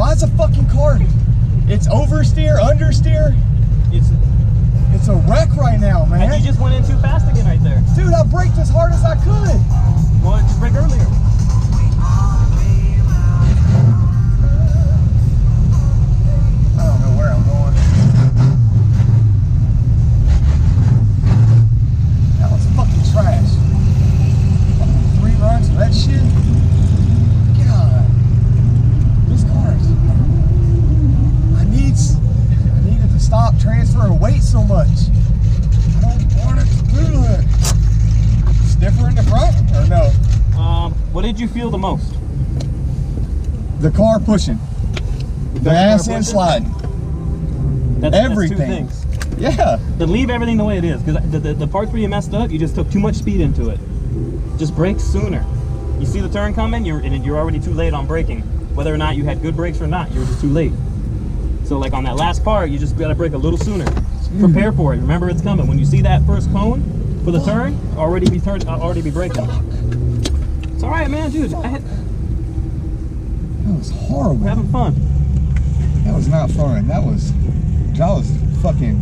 Why is a fucking car? It's oversteer, understeer. It's a wreck right now, man. And you just went in too fast again right there. Dude, I braked as hard as I could. Well, just brake earlier. I don't know where I'm going. That was fucking trash. Fucking 3 runs for that shit. God. These cars. I needed to stop transferring weight so much. I don't want it to do that. Stiffer in the front or no? What did you feel the most? The car pushing. The ass end sliding. Everything. That's 2 things. Yeah. Then leave everything the way it is, because the parts where you messed up, you just took too much speed into it. Just brake sooner. You see the turn coming, you're already too late on braking. Whether or not you had good brakes or not, you were just too late. So like on that last part, you just gotta brake a little sooner. Prepare for it. Remember it's coming. When you see that first cone for the turn, already be braking. It's all right, man, dude. That was horrible. We're having fun. That was not fun. That was fucking